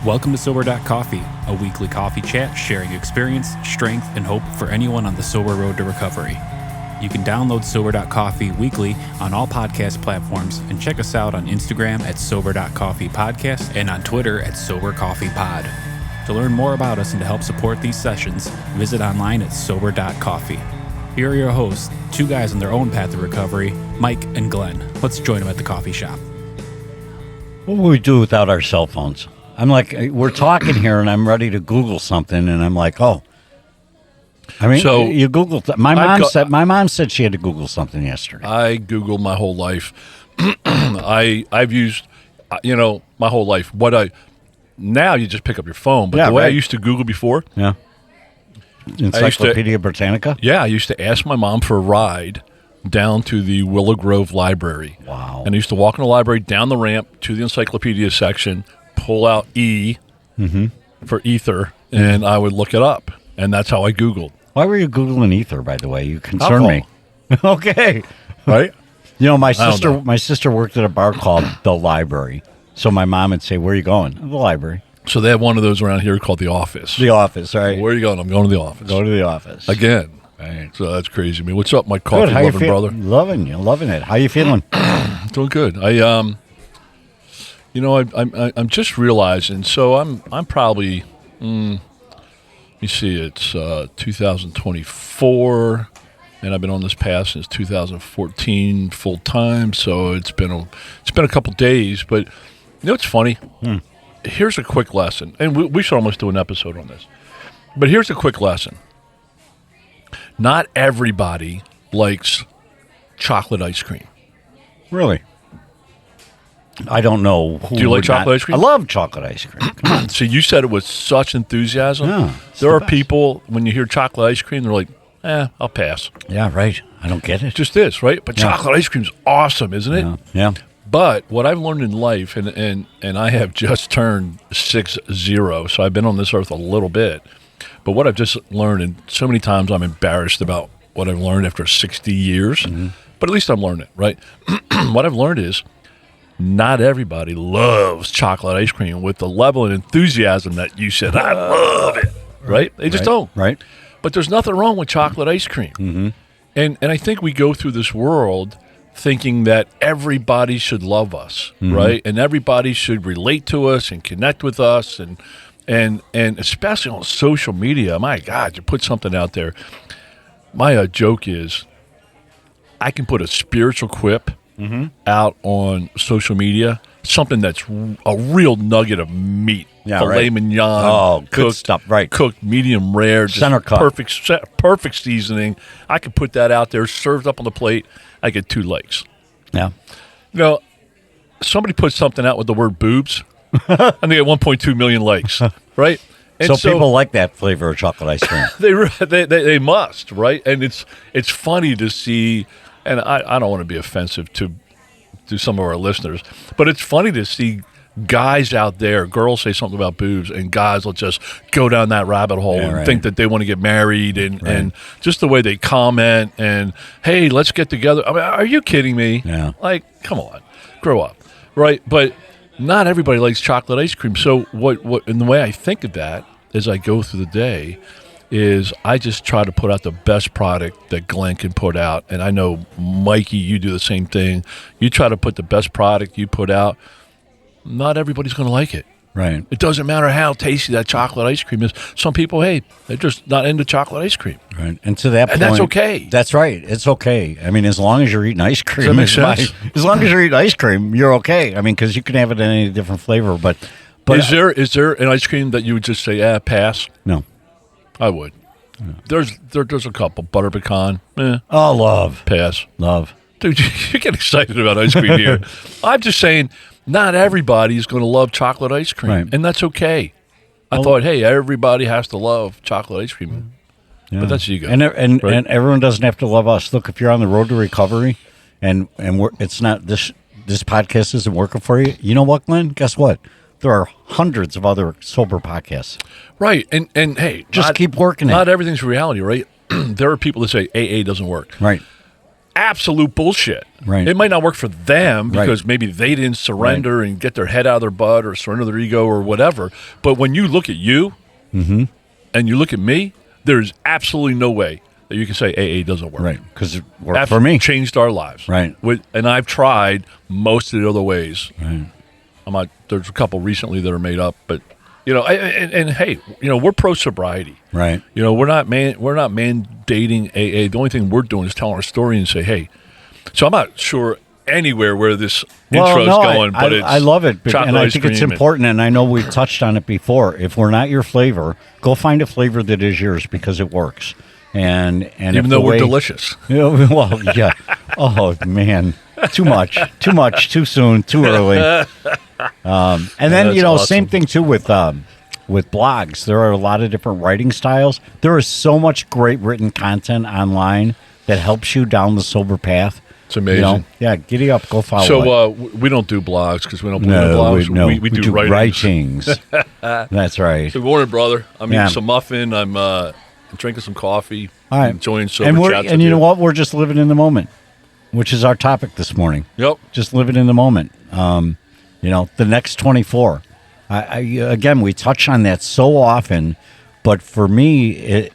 Welcome to Sober.Coffee, a weekly coffee chat sharing experience, strength, and hope for anyone on the sober road to recovery. You can download Sober.Coffee weekly on all podcast platforms and check us out on Instagram at Sober.Coffee Podcast and on Twitter at Sober.Coffee Pod. To learn more about us and to help support these sessions, visit online at Sober.Coffee. Here are your hosts, two guys on their own path to recovery, Mike and Glenn. Let's join them at the coffee shop. What would we do without our cell phones? I'm like, we're talking here, and I'm ready to Google something, and I'm like, oh. I mean, So, you Googled. My mom said she had to Google something yesterday. I Googled my whole life. I've used, my whole life. Now you just pick up your phone, but Yeah, the way I right. used to Google before, Yeah. Encyclopedia Britannica? I used to ask my mom for a ride down to the Willow Grove Library. Wow. And I used to walk in the library, down the ramp to the encyclopedia section, pull out E for ether, and I would look it up. And that's how I Googled. Why were you Googling ether, by the way? You concern me. Okay. Right? You know, my don't know. sister worked at a bar called The Library. So my mom would say, where are you going? The library. So they have one of those around here called The Office. The office, right? Where are you going? I'm going to the office. Go to the office. Again. Right. So that's crazy to me. What's up, my Good. coffee How you loving brother? Loving it. How you feeling? Doing good. I'm just realizing. So I'm probably. Let me see. It's 2024, and I've been on this path since 2014 full time. So it's been a couple days. But it's funny. Here's a quick lesson, and we should almost do an episode on this. But here's a quick lesson. Not everybody likes chocolate ice cream. Really? I don't know. Do you like chocolate ice cream? I love chocolate ice cream. Come on. So you said it with such enthusiasm. Yeah, it's There the are best. people, when you hear chocolate ice cream, they're like, I'll pass. Yeah, right. I don't get it. It just is, right? But Yeah. chocolate ice cream's awesome, isn't it? Yeah. But what I've learned in life, and I have just turned 60, so I've been on this earth a little bit. But what I've just learned, and so many times I'm embarrassed about what I've learned after 60 years, but at least I'm learning, right? What I've learned is not everybody loves chocolate ice cream with the level of enthusiasm that you said, I love it, right? They just don't. Right. But there's nothing wrong with chocolate ice cream. And I think we go through this world thinking that everybody should love us, right? And everybody should relate to us and connect with us, and especially on social media. My God, you put something out there. My joke is I can put a spiritual quip out on social media, something that's a real nugget of meat. Yeah, filet right. mignon. Oh, good stuff, right. Cooked medium rare. Just Center cut. Perfect seasoning. I could put that out there, served up on the plate. I get 2 likes. Yeah. Somebody put something out with the word boobs, and they get 1.2 million likes, right? And So people like that flavor of chocolate ice cream. they must, right? And it's funny to see, and I don't want to be offensive to some of our listeners, but it's funny to see guys out there, girls say something about boobs, and guys will just go down that rabbit hole and think that they want to get married, and just the way they comment and, hey, let's get together. I mean, are you kidding me? Yeah. Like, come on, grow up, right? But not everybody likes chocolate ice cream. So what and the way I think of that as I go through the day is I just try to put out the best product that Glenn can put out. And I know, Mikey, you do the same thing. You try to put the best product you put out. Not everybody's going to like it. Right. It doesn't matter how tasty that chocolate ice cream is. Some people, hey, they're just not into chocolate ice cream. Right. And to that point. And that's okay. That's right. It's okay. I mean, as long as you're eating ice cream. Does that make sense? As long as you're eating ice cream, you're okay. I mean, because you can have it in any different flavor. But is there an ice cream that you would just say, pass? No. I would. There's a couple. Butter pecan, Oh, love. pass. Love. Dude, you get excited about ice cream here. I'm just saying, not everybody is going to love chocolate ice cream, Right. and that's okay. I thought, hey, everybody has to love chocolate ice cream, but that's you guys. And right? and everyone doesn't have to love us. Look, if you're on the road to recovery, and it's not this podcast isn't working for you. You know what, Glenn? Guess what? There are hundreds of other sober podcasts. Right, and hey, Just keep working it. Not everything's reality, right? There are people that say AA doesn't work. Right. absolute bullshit. Right. It might not work for them because maybe they didn't surrender and get their head out of their butt or surrender their ego or whatever. But when you look at you and you look at me, there's absolutely no way that you can say AA doesn't work. Right, because it worked for me. Changed our lives. Right. And I've tried most of the other ways. Right. There's a couple recently that are made up, but and hey, we're pro sobriety. Right. We're not mandating AA. The only thing we're doing is telling our story and say, hey. So I'm not sure anywhere where this intro's going, but I love it, and I think it's important. And I know we've touched on it before. If we're not your flavor, go find a flavor that is yours because it works. And even though we're delicious. Well, yeah. Oh man, too much, too soon, too early. And then awesome. Same thing too with blogs. There are a lot of different writing styles. There is so much great written content online that helps you down the sober path. It's amazing. Yeah, giddy up, go follow it. So we don't do blogs because we don't believe in blogs. We do writings. That's right. Good morning, brother. I'm eating some muffin. I'm drinking some coffee. All right. Enjoying sober chats. And you know what? We're just living in the moment, which is our topic this morning. Yep. Just living in the moment. The next 24. Again, we touch on that so often, but for me,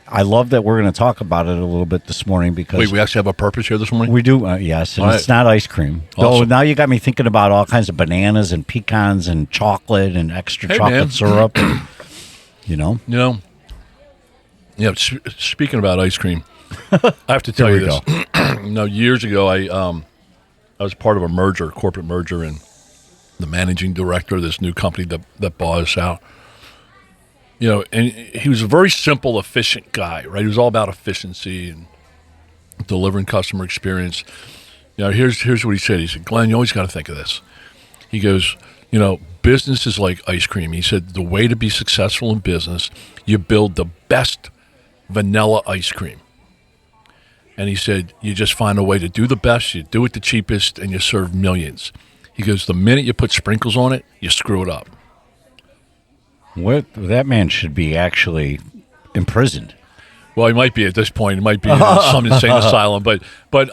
I love that we're going to talk about it a little bit this morning because... Wait, we actually have a purpose here this morning? We do, yes, and it's not ice cream. Awesome. Though now you got me thinking about all kinds of bananas and pecans and chocolate and extra chocolate syrup. Yeah, speaking about ice cream, I have to tell you this. Years ago, I was part of a corporate merger, and the managing director of this new company that bought us out. And he was a very simple, efficient guy, right? He was all about efficiency and delivering customer experience. Here's what he said. He said, Glenn, you always got to think of this. He goes, business is like ice cream. He said, the way to be successful in business, you build the best vanilla ice cream. And he said, you just find a way to do the best, you do it the cheapest, and you serve millions. He goes, the minute you put sprinkles on it, you screw it up. That man should be actually imprisoned. Well, he might be at this point. He might be in some insane asylum. But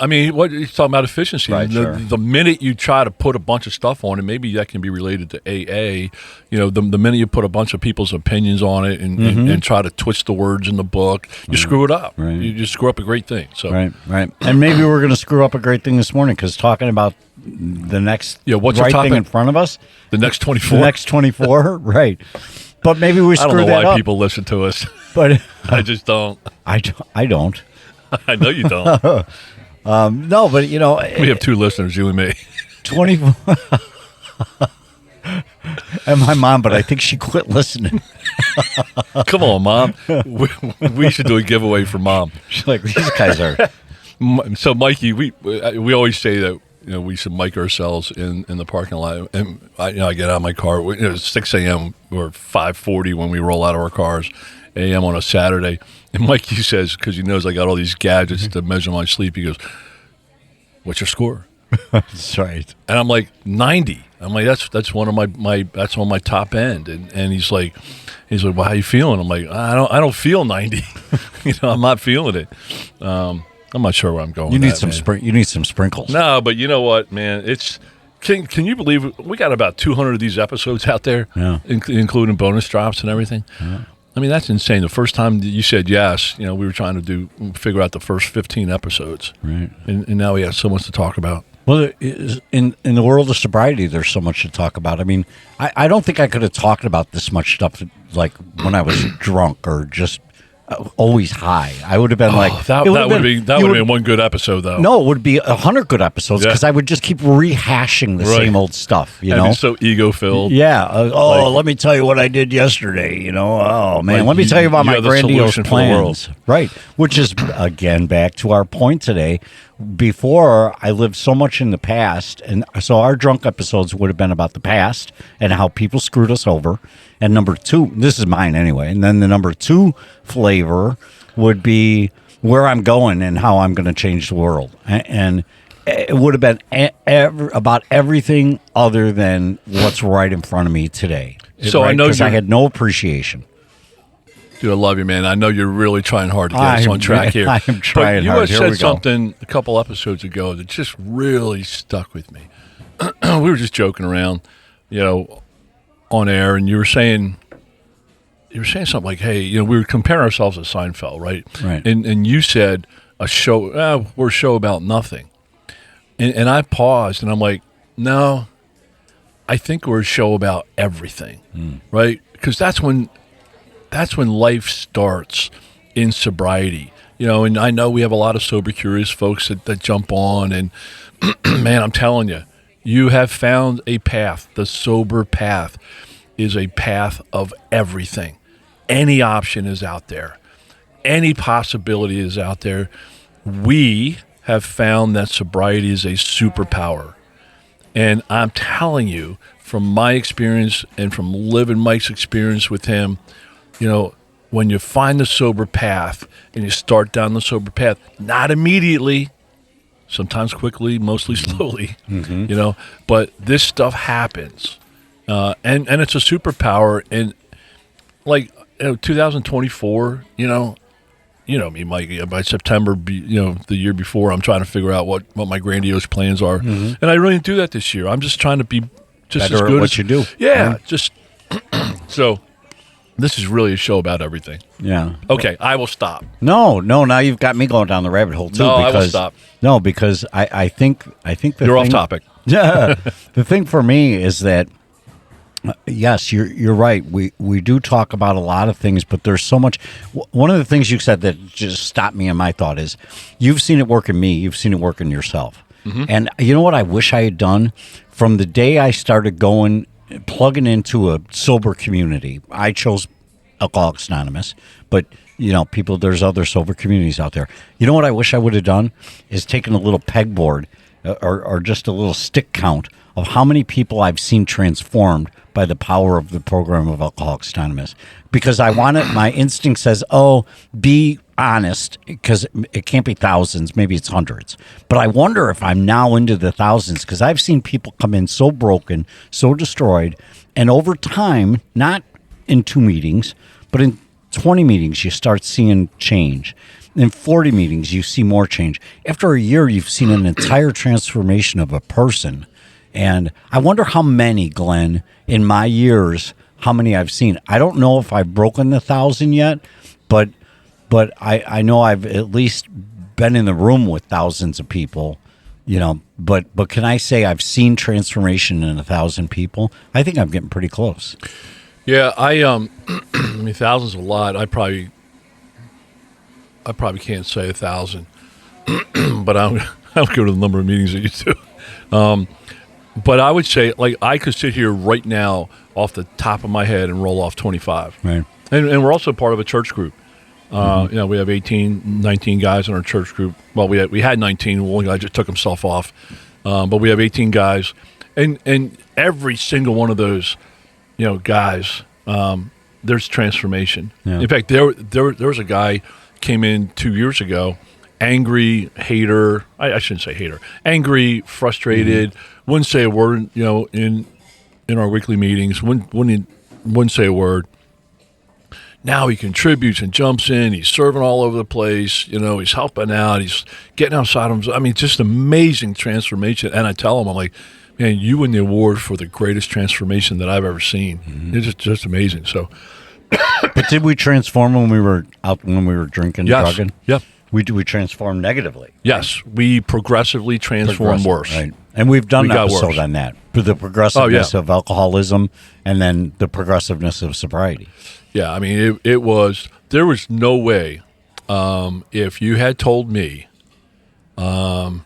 I mean, what he's talking about efficiency. Right, the minute you try to put a bunch of stuff on it, maybe that can be related to AA. The minute you put a bunch of people's opinions on it and try to twist the words in the book, you screw it up. Right. You just screw up a great thing. So right. And maybe we're going to screw up a great thing this morning because talking about the next what's right your topic? thing in front of us. The next 24. The next 24, right. But maybe we screw that up. I don't know why people listen to us. But I just don't. I don't. I know you don't. No, but we have two listeners, you and me. 24. And my mom, but I think she quit listening. Come on, Mom. We should do a giveaway for Mom. She's like, these guys are. So, Mikey, we always say that we should mic ourselves in the parking lot. And I get out of my car. It's 6 a.m. or 5:40 when we roll out of our cars. A.m. on a Saturday. And Mikey says, because he knows I got all these gadgets to measure my sleep, he goes, what's your score? That's right. And I'm like, 90. I'm like, that's one of that's on my top end. And he's like, well, how you feeling? I'm like, I don't feel 90. I'm not feeling it. I'm not sure where I'm going. You need some sprinkles. No, but you know what, man? Can you believe we got about 200 of these episodes out there, including bonus drops and everything? Yeah. I mean, that's insane. The first time that you said yes, we were trying to figure out the first 15 episodes. Right. And now we have so much to talk about. Well, in the world of sobriety, there's so much to talk about. I mean, I don't think I could have talked about this much stuff like when I was drunk or just always high. I would have been that would have been one good episode, though. No, it would be 100 good episodes because I would just keep rehashing the same old stuff. It's so ego filled. Yeah. Let me tell you what I did yesterday. Oh man, let me tell you about my grandiose plans. Right. Which is again back to our point today. Before, I lived so much in the past, and so our drunk episodes would have been about the past and how people screwed us over. And number two, this is mine anyway, and then the number two flavor would be where I'm going and how I'm going to change the world. And it would have been about everything other than what's right in front of me today. So I know because I had no appreciation. Dude, I love you, man. I know you're really trying hard to get us on track here. I am trying hard. You said something a couple episodes ago that just really stuck with me. We were just joking around, on air, and you were saying something like, "Hey, we were comparing ourselves to Seinfeld, right?" Right. And you said we're a show about nothing, and I paused, and I'm like, no, I think we're a show about everything, right? Because that's when life starts in sobriety, and I know we have a lot of sober curious folks that jump on, and man, I'm telling you, you have found a path. The sober path is a path of everything. Any option is out there. Any possibility is out there. We have found that sobriety is a superpower. And I'm telling you, from my experience and from living Mike's experience with him, when you find the sober path and you start down the sober path, not immediately, sometimes quickly, mostly slowly, but this stuff happens. And it's a superpower. And 2024, me, Mike, by September, the year before, I'm trying to figure out what my grandiose plans are. And I really didn't do that this year. I'm just trying to be just better as good at what as you do. Yeah, just so this is really a show about everything. Yeah. Okay, I will stop. No. Now you've got me going down the rabbit hole too. No, because, I will stop. No, because I think You're off topic. Yeah. The thing for me is that yes, you're right. We do talk about a lot of things, but there's so much. One of the things you said that just stopped me in my thought is you've seen it work in me. You've seen it work in yourself. And you know what I wish I had done from the day I started plugging into a sober community. I chose Alcoholics Anonymous, but there's other sober communities out there. You know what I wish I would have done is taken a little pegboard or just a little stick count of how many people I've seen transformed by the power of the program of Alcoholics Anonymous. Because I want it, my instinct says, be honest, because it can't be thousands, maybe it's hundreds. But I wonder if I'm now into the thousands, because I've seen people come in so broken, so destroyed, and over time, not in 2 meetings, but in 20 meetings, you start seeing change. In 40 meetings, you see more change. After a year, you've seen an entire transformation of a person. And I wonder how many, Glenn, in my years, how many I've seen. I don't know if I've broken the 1,000 yet, but I know I've at least been in the room with thousands of people, but can I say I've seen transformation in 1,000 people? I think I'm getting pretty close. Yeah, I mean, thousands a lot. I probably can't say 1,000, but I'll go to the number of meetings that you do. But I would say, I could sit here right now off the top of my head and roll off 25. Right. And we're also part of a church group. We have 19 guys in our church group. Well, we had 19. One guy just took himself off. But we have 18 guys. And every single one of those, guys, there's transformation. Yeah. In fact, there was a guy came in 2 years ago, angry, hater. I shouldn't say hater. Angry, frustrated, wouldn't say a word, in our weekly meetings, wouldn't say a word. Now he contributes and jumps in. He's serving all over the place. He's helping out. He's getting outside of himself. I mean, just amazing transformation. And I tell him, I'm like, man, you win the award for the greatest transformation that I've ever seen. It's just amazing. So, but did we transform when we were out, when we were drinking, drugging? Yeah. We transform negatively. Yes, we progressively transform worse. Right. And we've done an episode on that. The progressiveness of alcoholism and then the progressiveness of sobriety. Yeah, I mean, there was no way, if you had told me, hey,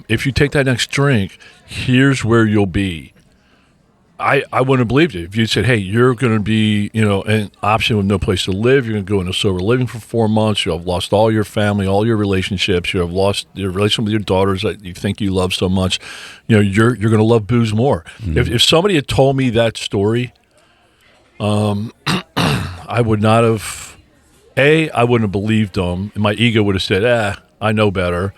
if you take that next drink, here's where you'll be. I wouldn't have believed it. If you said, hey, you're going to be, an option with no place to live, you're going to go into sober living for 4 months, you'll have lost all your family, all your relationships, you have lost your relationship with your daughters that you think you love so much, you're going to love booze more. If somebody had told me that story, I would not have, I wouldn't have believed them, and my ego would have said, I know better.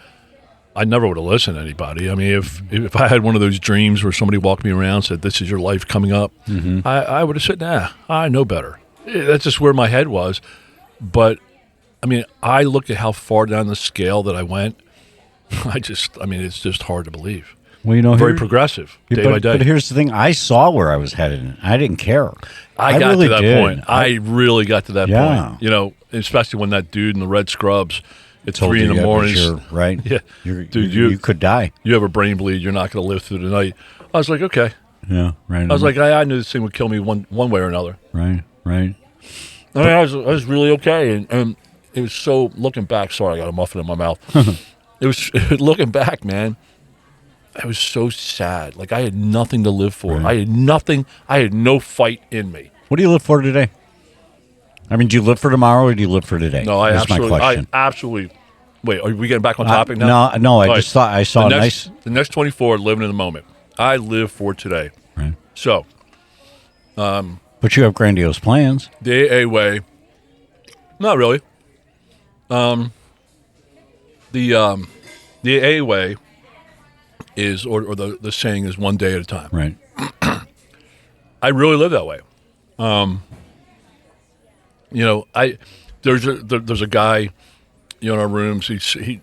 I never would have listened to anybody. I mean, if I had one of those dreams where somebody walked me around and said, this is your life coming up, I would have said, I know better. that's just where my head was. But I mean, I look at how far down the scale that I went. It's just hard to believe. Well, very progressive, day by day. But here's the thing: I saw where I was headed, and I didn't care. I got really to that did. point. I really got to that point. Especially when that dude in the red scrubs at 3 in the morning. Right? Yeah, dude, you could die. You have a brain bleed. You're not going to live through the night. I was like, okay. Yeah, right. I was like, I knew this thing would kill me one way or another. Right. I was really okay, and it was so. Looking back, sorry, I got a muffin in my mouth. It was looking back, man. I was so sad. Like I had nothing to live for. Right. I had nothing. I had no fight in me. What do you live for today? I mean, do you live for tomorrow or do you live for today? No, I absolutely. Wait, are we getting back on topic now? No. I just thought I saw the next 24 living in the moment. I live for today. Right. So, but you have grandiose plans. The AA way, not really. The AA way is, or the saying is, one day at a time. Right. I really live that way. There's a guy, in our rooms. He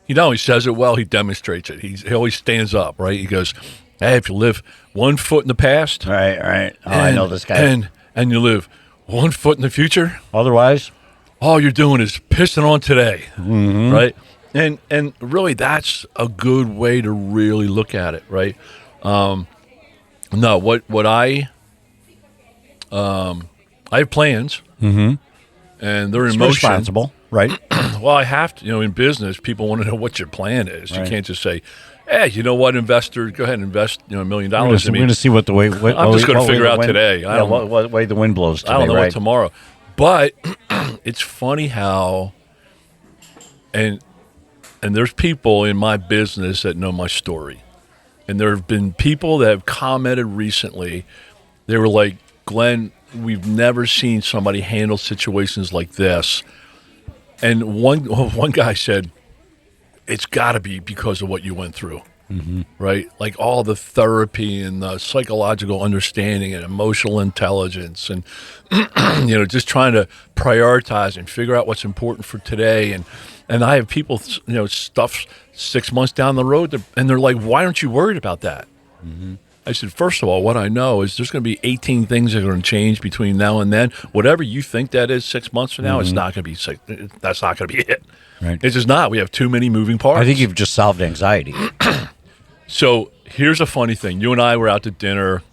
not only says it well, he demonstrates it. He always stands up, right? He goes, "Hey, if you live 1 foot in the past, right. I know this guy, and you live 1 foot in the future. Otherwise, all you're doing is pissing on today, mm-hmm. right?" And really, that's a good way to really look at it, right? No, what I have plans, mm-hmm. and they're in it's motion. Responsible, right? Well, I have to. In business, people want to know what your plan is. Right. You can't just say, "Hey, you know what, investor, go ahead and invest, $1 million." We're going to see what the way. I'm just going to figure out today. What way the wind blows today. I don't know right? what tomorrow. But it's funny how, and there's people in my business that know my story. And there have been people that have commented recently. They were like, "Glenn, we've never seen somebody handle situations like this." And one guy said, "It's got to be because of what you went through." Mm-hmm. Right? Like all the therapy and the psychological understanding and emotional intelligence and, just trying to prioritize and figure out what's important for today. And I have people, stuff 6 months down the road, and they're like, "Why aren't you worried about that?" Mm-hmm. I said, first of all, what I know is there's going to be 18 things that are going to change between now and then. Whatever you think that is 6 months from now, mm-hmm. it's not going to be. That's not going to be it. Right. It's just not. We have too many moving parts. I think you've just solved anxiety. So here's a funny thing. You and I were out to dinner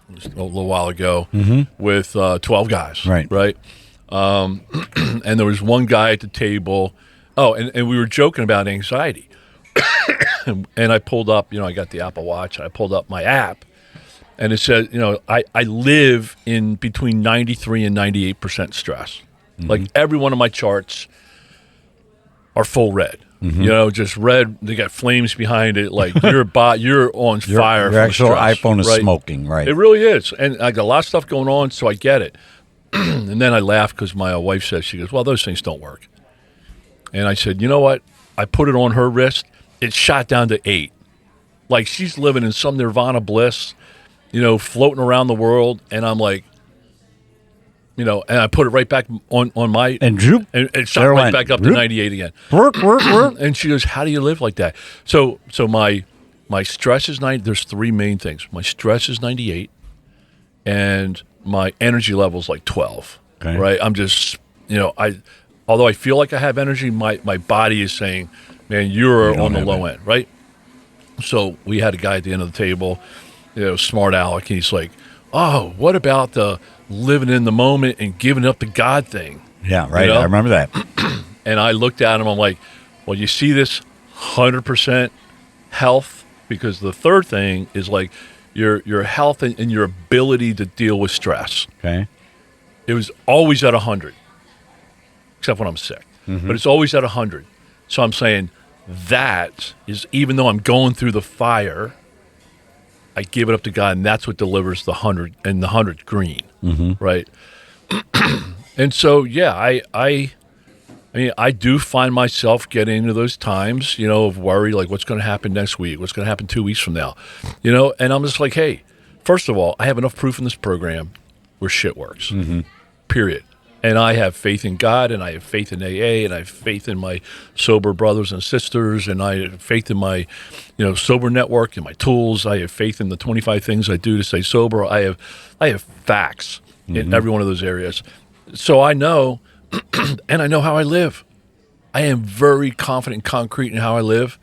a little while ago mm-hmm. with 12 guys. Right. And there was one guy at the table. Oh, and we were joking about anxiety. And I pulled up, I got the Apple Watch. I pulled up my app, and it says, I live in between 93 and 98% stress. Mm-hmm. Like every one of my charts are full red. Mm-hmm. Just red. They got flames behind it. Like you're on fire. Your actual stress, iPhone is right? smoking, right? It really is, and I got a lot of stuff going on, so I get it. And then I laughed because my wife says, she goes, "Well, those things don't work." And I said, "You know what? I put it on her wrist. It shot down to 8. Like she's living in some nirvana bliss, floating around the world." And I'm like, and I put it right back on my and droop, and it shot right back up to 98 again. Work. And she goes, "How do you live like that?" So my stress is 90. There's 3 main things. My stress is 98, and my energy level is like 12. Okay. Right? I'm just, although I feel like I have energy, my body is saying, "Man, you're on the low end," right? So we had a guy at the end of the table, smart aleck, and he's like, "Oh, what about the living in the moment and giving up the God thing?" Yeah, right. I remember that. And I looked at him, I'm like, "Well, you see this 100% health?" Because the third thing is like your health and your ability to deal with stress. Okay. It was always at 100, except when I'm sick. Mm-hmm. But it's always at 100. So I'm saying that is, even though I'm going through the fire, I give it up to God, and that's what delivers the 100 and the 100 green, mm-hmm. right? And so, yeah, I mean, I do find myself getting into those times, of worry, like what's going to happen next week, what's going to happen 2 weeks from now, and I'm just like, hey, first of all, I have enough proof in this program where shit works. Mm-hmm. period. And I have faith in God, and I have faith in AA, and I have faith in my sober brothers and sisters, and I have faith in my, sober network and my tools. I have faith in the 25 things I do to stay sober. I have facts in every one of those areas. So I know, and I know how I live. I am very confident and concrete in how I live,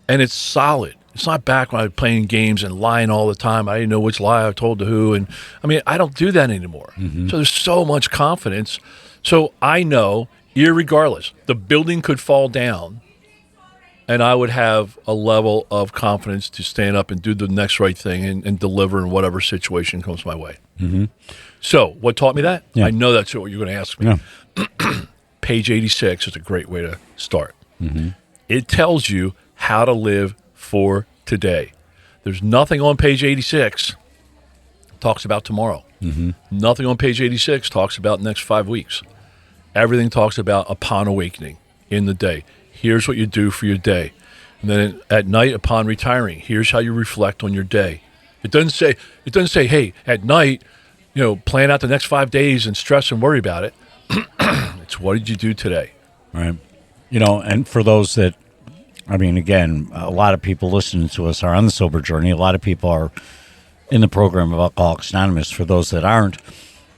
and it's solid. It's not back when I was playing games and lying all the time. I didn't know which lie I told to who. And I don't do that anymore. So there's so much confidence. So I know, irregardless, the building could fall down and I would have a level of confidence to stand up and do the next right thing and deliver in whatever situation comes my way. So what taught me that? Yeah. I know that's what you're going to ask me. Yeah. Page 86 is a great way to start. It tells you how to live for today. There's nothing on page 86 talks about tomorrow. Nothing on page 86 talks about the next 5 weeks. Everything talks about upon awakening in the day. Here's what you do for your day. And then at night upon retiring, here's how you reflect on your day. It doesn't say, hey, at night, plan out the next 5 days and stress and worry about it. It's what did you do today? Right. And for those that, again, a lot of people listening to us are on the sober journey. A lot of people are in the program of Alcoholics Anonymous. For those that aren't,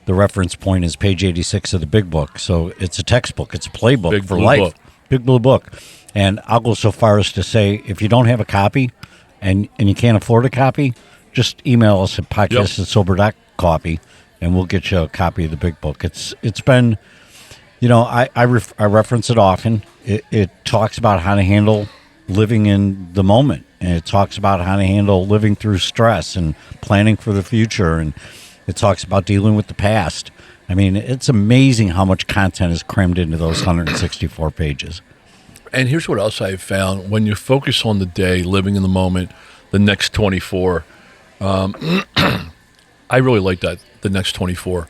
the reference point is page 86 of the big book. So it's a textbook. It's a playbook for life. Big blue book. And I'll go so far as to say, if you don't have a copy and you can't afford a copy, just email us at podcast@sober.coffee and we'll get you a copy of the big book. It's been, I reference it often. It talks about how to handle living in the moment, and it talks about how to handle living through stress and planning for the future, and it talks about dealing with the past. It's amazing how much content is crammed into those 164 pages. And here's what else I've found. When you focus on the day, living in the moment, the next 24, I really like that, the next 24.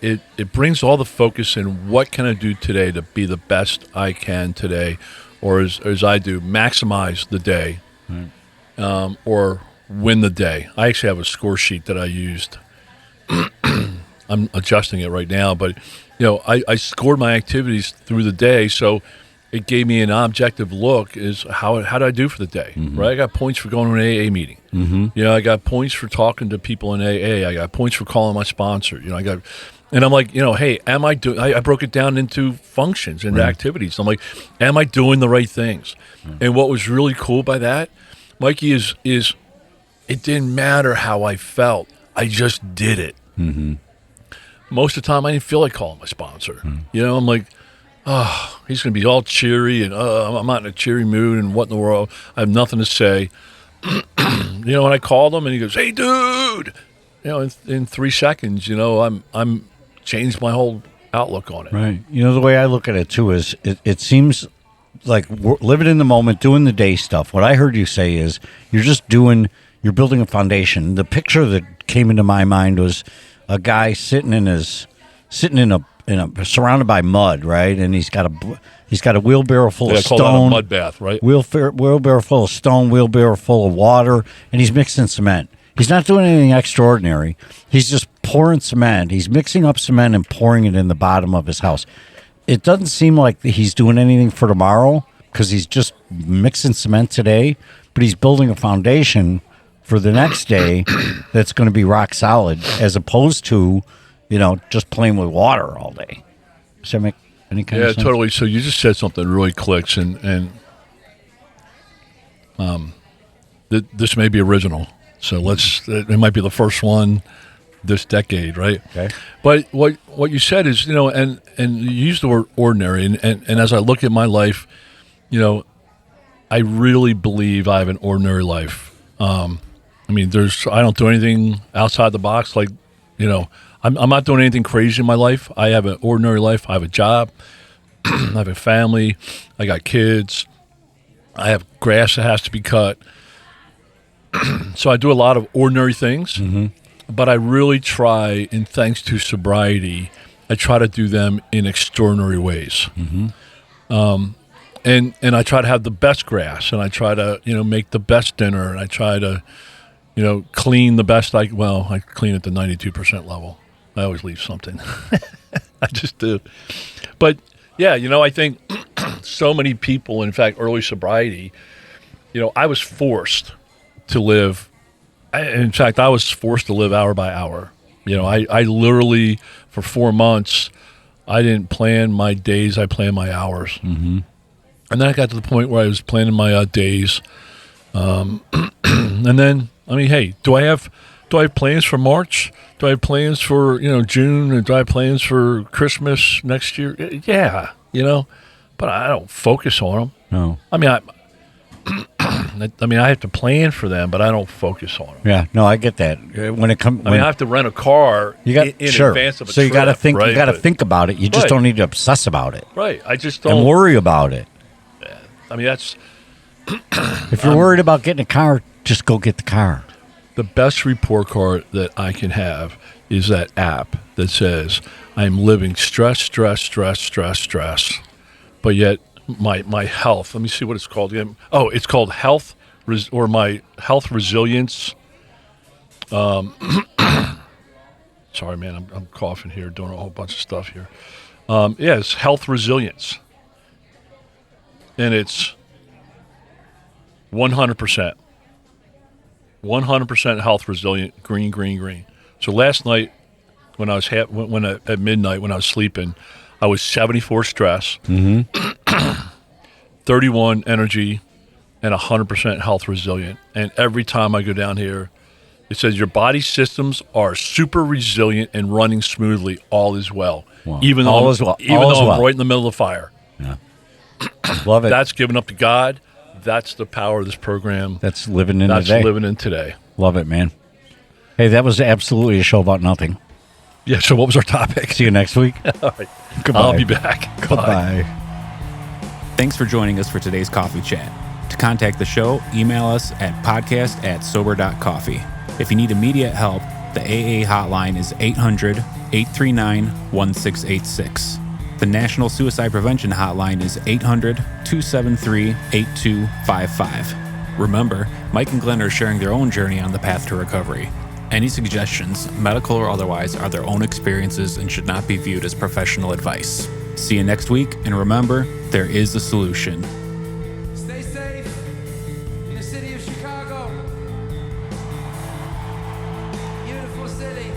It brings all the focus in what can I do today to be the best I can today, or as I do, maximize the day, or win the day. I actually have a score sheet that I used. I'm adjusting it right now, but I scored my activities through the day, so it gave me an objective look is how did I do for the day, right? I got points for going to an AA meeting. I got points for talking to people in AA. I got points for calling my sponsor. And I'm like, hey, am I doing? I broke it down into functions and activities. I'm like, am I doing the right things? And what was really cool by that, Mikey, is it didn't matter how I felt. I just did it. Most of the time, I didn't feel like calling my sponsor. I'm like, oh, he's going to be all cheery, and I'm not in a cheery mood, and what in the world? I have nothing to say. And I called him, and he goes, hey, dude. In 3 seconds, I'm changed my whole outlook on it. Right. The way I look at it, too, is it seems like we're living in the moment, doing the day stuff. What I heard you say is you're building a foundation. The picture that came into my mind was a guy sitting in a surrounded by mud, right? And he's got a wheelbarrow full of stone. Call that a mud bath, right? Wheelbarrow full of stone, wheelbarrow full of water, and he's mixing cement. He's not doing anything extraordinary. He's just pouring cement. He's mixing up cement and pouring it in the bottom of his house. It doesn't seem like he's doing anything for tomorrow because he's just mixing cement today, but he's building a foundation for the next day that's going to be rock solid, as opposed to, just playing with water all day. Does that make any kind of sense? Yeah, totally. So you just said something really clicks, and this may be original. So it might be the first one this decade, right? Okay. But what you said is, and you used the word ordinary, and as I look at my life, I really believe I have an ordinary life. I don't do anything outside the box. Like, I'm not doing anything crazy in my life. I have an ordinary life. I have a job. I have a family. I got kids. I have grass that has to be cut. So I do a lot of ordinary things, but I really try, and thanks to sobriety, I try to do them in extraordinary ways. And I try to have the best grass, and I try to, make the best dinner, and I try to, clean the best I clean at the 92% level. I always leave something. I just do. But yeah, I think so many people, in fact, early sobriety, I was forced to live. In fact, I was forced to live hour by hour. I literally, for 4 months, I didn't plan my days. I planned my hours. Mm-hmm. And then I got to the point where I was planning my days. And then, hey, do I have plans for March? Do I have plans for, June? Or do I have plans for Christmas next year? Yeah, but I don't focus on them. No. I have to plan for them, but I don't focus on them. Yeah, no, I get that. When it comes, I have to rent a car in advance of a trip. So you got to think. Right? You got to think about it. You just don't need to obsess about it. Right. I just don't. And worry about it. Yeah. That's. If you're worried about getting a car, just go get the car. The best report card that I can have is that app that says I'm living stress, but yet my health. Let me see what it's called again. Oh, it's called my health resilience. Sorry, man, I'm coughing here, doing a whole bunch of stuff here. It's health resilience, and it's 100%. 100% health resilient, green. So last night, when I was at midnight when I was sleeping, I was 74 stress, 31 energy, and 100% health resilient. And every time I go down here, it says your body systems are super resilient and running smoothly. All is well. Wow. Even though I'm right in the middle of the fire. Yeah. Love it. That's given up to God. That's the power of this program. That's living in today. Love it, man. Hey, that was absolutely a show about nothing. Yeah, so what was our topic? See you next week. All right. Goodbye. I'll be back. Goodbye. Thanks for joining us for today's coffee chat. To contact the show, email us at podcast@Sober.Coffee. If you need immediate help, the AA hotline is 800-839-1686. The National Suicide Prevention Hotline is 800-273-8255. Remember, Mike and Glenn are sharing their own journey on the path to recovery. Any suggestions, medical or otherwise, are their own experiences and should not be viewed as professional advice. See you next week, and remember, there is a solution. Stay safe in the city of Chicago. Beautiful city.